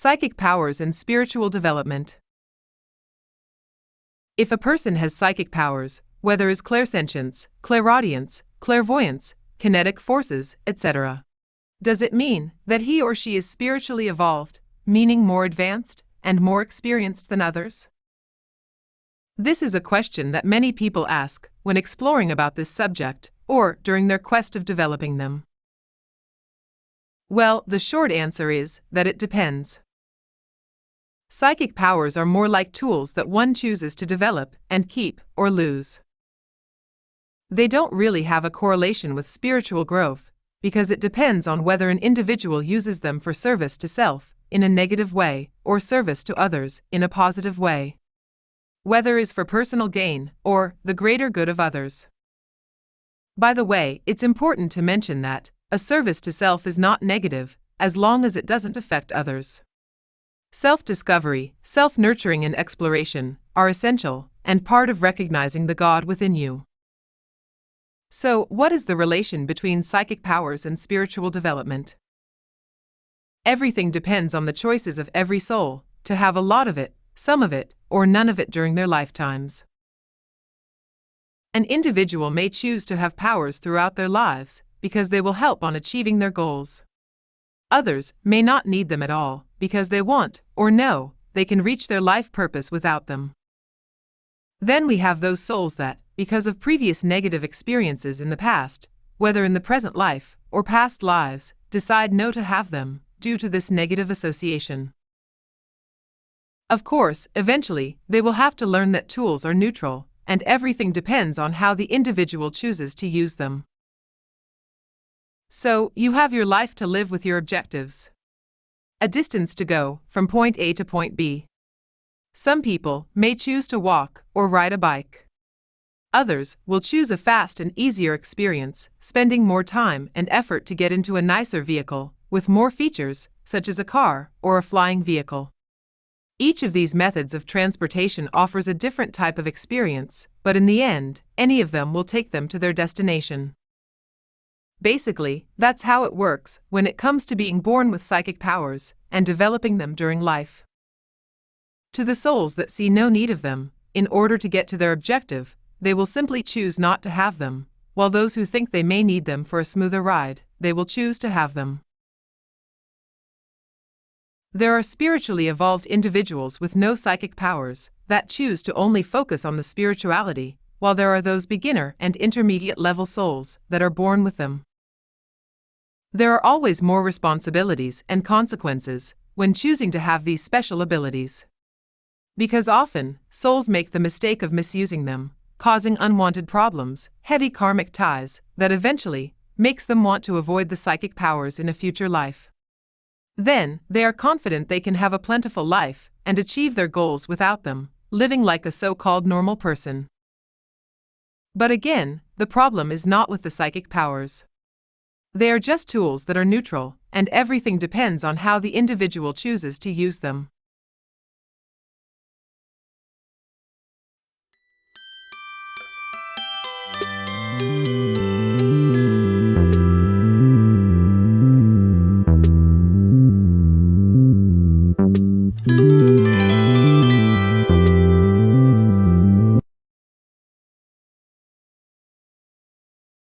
Psychic powers and spiritual development. If a person has psychic powers, whether as clairsentience, clairaudience, clairvoyance, kinetic forces, etc., does it mean that he or she is spiritually evolved, meaning more advanced and more experienced than others? This is a question that many people ask when exploring about this subject or during their quest of developing them. Well, the short answer is that it depends. Psychic powers are more like tools that one chooses to develop and keep or lose. They don't really have a correlation with spiritual growth because it depends on whether an individual uses them for service to self in a negative way or service to others in a positive way. Whether is for personal gain or the greater good of others. By the way, it's important to mention that a service to self is not negative as long as it doesn't affect others. Self-discovery, self-nurturing and exploration are essential and part of recognizing the God within you. So, what is the relation between psychic powers and spiritual development? Everything depends on the choices of every soul to have a lot of it, some of it, or none of it during their lifetimes. An individual may choose to have powers throughout their lives because they will help on achieving their goals. Others may not need them at all because they want or know they can reach their life purpose without them. Then we have those souls that, because of previous negative experiences in the past, whether in the present life or past lives, decide no to have them due to this negative association. Of course, eventually, they will have to learn that tools are neutral and everything depends on how the individual chooses to use them. So, you have your life to live with your objectives. A distance to go from point A to point B. Some people may choose to walk or ride a bike. Others will choose a fast and easier experience, spending more time and effort to get into a nicer vehicle with more features, such as a car or a flying vehicle. Each of these methods of transportation offers a different type of experience, but in the end, any of them will take them to their destination. Basically, that's how it works when it comes to being born with psychic powers and developing them during life. To the souls that see no need of them, in order to get to their objective, they will simply choose not to have them, while those who think they may need them for a smoother ride, they will choose to have them. There are spiritually evolved individuals with no psychic powers that choose to only focus on the spirituality, while there are those beginner and intermediate level souls that are born with them. There are always more responsibilities and consequences when choosing to have these special abilities. Because often, souls make the mistake of misusing them, causing unwanted problems, heavy karmic ties, that eventually makes them want to avoid the psychic powers in a future life. Then, they are confident they can have a plentiful life and achieve their goals without them, living like a so-called normal person. But again, the problem is not with the psychic powers. They are just tools that are neutral, and everything depends on how the individual chooses to use them. Mm-hmm.